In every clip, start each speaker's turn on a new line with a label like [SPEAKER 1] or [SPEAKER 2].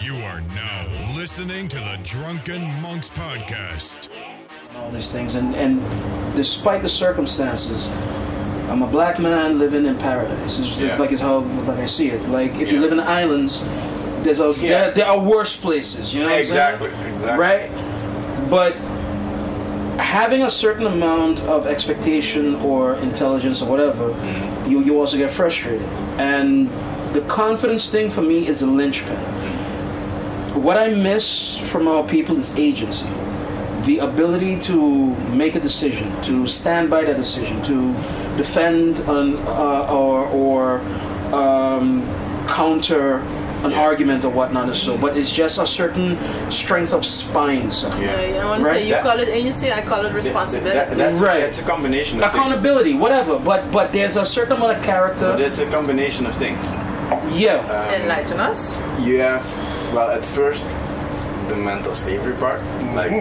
[SPEAKER 1] You are now listening to the Drunken Monks podcast.
[SPEAKER 2] All these things, and despite the circumstances, I'm a black man living in paradise. It's like it's how like I see it. Like if you live in the islands, there are worse places. You know what I'm saying? Right? But having a certain amount of expectation or intelligence or whatever, you also get frustrated. And the confidence thing for me is the linchpin. What I miss from our people is agency. The ability to make a decision, to stand by that decision, to defend or counter an argument or whatnot or so. But it's just a certain strength of spine.
[SPEAKER 3] I want to say you call it agency, I call it responsibility.
[SPEAKER 4] That's a combination of
[SPEAKER 2] accountability,
[SPEAKER 4] things.
[SPEAKER 2] whatever. But there's a certain amount of character.
[SPEAKER 4] But it's a combination of things.
[SPEAKER 2] Yeah.
[SPEAKER 3] Enlighten us.
[SPEAKER 4] You have, well, at first, the mental slavery part, like.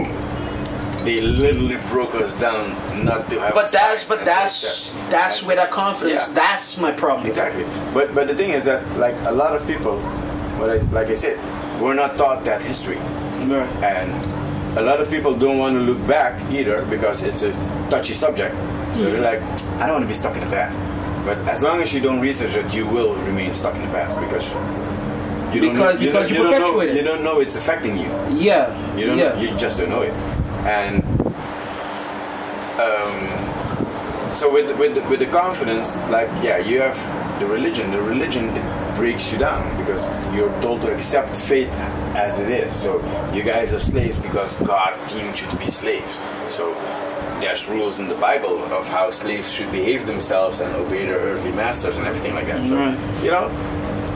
[SPEAKER 4] They literally broke us down not to have.
[SPEAKER 2] But that's where that confidence. Yeah. That's my problem.
[SPEAKER 4] Exactly. But the thing is that like a lot of people, like I said, we're not taught that history, and a lot of people don't want to look back either because it's a touchy subject. So they're like, I don't want to be stuck in the past. But as long as you don't research it, you will remain stuck in the past because. You don't know it's affecting you.
[SPEAKER 2] Yeah.
[SPEAKER 4] You just don't know it. And so with the confidence, like you have the religion. The religion, it breaks you down because you're told to accept fate as it is. So you guys are slaves because God deemed you to be slaves. So there's rules in the Bible of how slaves should behave themselves and obey their earthly masters and everything like that. So you know.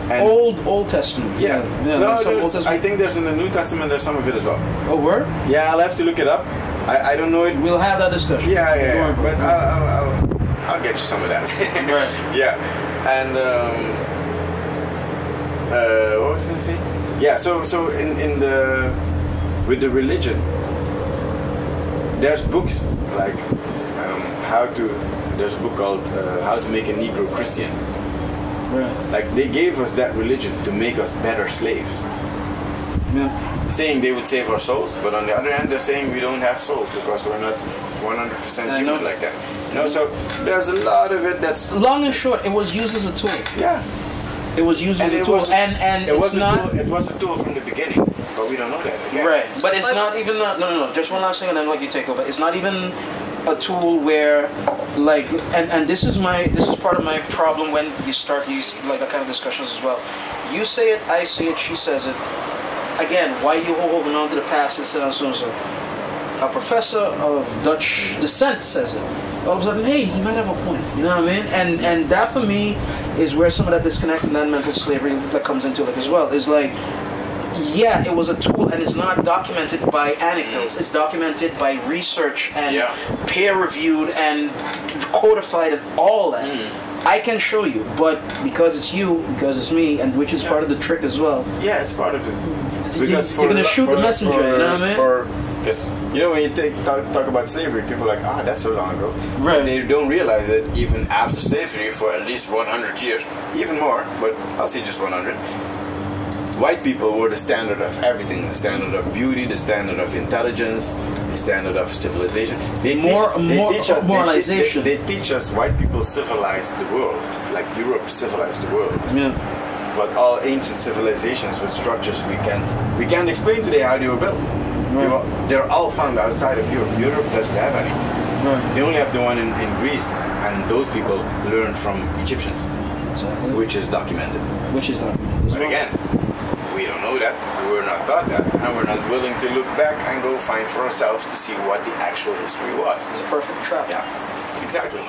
[SPEAKER 4] And
[SPEAKER 2] Old Testament.
[SPEAKER 4] Yeah. No,
[SPEAKER 2] Old Testament.
[SPEAKER 4] I think there's in the New Testament. There's some of it as well.
[SPEAKER 2] Oh, word?
[SPEAKER 4] Yeah, I'll have to look it up. I don't know it.
[SPEAKER 2] We'll have that discussion.
[SPEAKER 4] Yeah. But I'll get you some of that.
[SPEAKER 2] Right.
[SPEAKER 4] Yeah. And what was I gonna say? Yeah. So in the with the religion, there's books like There's a book called How to Make a Negro Christian.
[SPEAKER 2] Right.
[SPEAKER 4] Like they gave us that religion to make us better slaves.
[SPEAKER 2] Yeah.
[SPEAKER 4] Saying they would save our souls, but on the other hand, they're saying we don't have souls because we're not 100% human like that. You know, so there's a lot of it that's
[SPEAKER 2] long and short. It was used as a tool.
[SPEAKER 4] Yeah,
[SPEAKER 2] it was used as a tool, and
[SPEAKER 4] it was not. It was a tool from the beginning, but we don't know that. Again.
[SPEAKER 2] Right, but it's not even. No. Just one last thing, and then like you take over. It's not even a tool where, like, and this is part of my problem when you start these like that kind of discussions as well. You say it, I say it, she says it. Again, why are you holding on to the past and so and so? A professor of Dutch descent says it. All of a sudden, hey, he might have a point. You know what I mean? And that for me is where some of that disconnect and that mental slavery that comes into it as well. Is like, yeah, it was a tool and it's not documented by anecdotes. It's documented by research and peer-reviewed and codified and all that. I can show you, but because it's you, because it's me, and which is part of the trick as well.
[SPEAKER 4] Yeah, it's part of it. Because
[SPEAKER 2] you're going to shoot the messenger, you know what I mean?
[SPEAKER 4] Because, you know, when you talk about slavery, people are like, that's so long ago.
[SPEAKER 2] Right.
[SPEAKER 4] And they don't realize that even after slavery, for at least 100 years, even more, but I'll say just 100, white people were the standard of everything, the standard of beauty, the standard of intelligence, the standard of civilization.
[SPEAKER 2] Moralization.
[SPEAKER 4] They teach us white people civilized the world, like Europe civilized the world.
[SPEAKER 2] Yeah.
[SPEAKER 4] But all ancient civilizations with structures we can't explain today how they were built. Right. They're all found outside of Europe. Europe doesn't have any. Right. They only have the one in Greece, and those people learned from Egyptians, which is documented. But again, we don't know that, we're not taught that, and we're not willing to look back and go find for ourselves to see what the actual history was.
[SPEAKER 2] It's a perfect trap.
[SPEAKER 4] Yeah, exactly.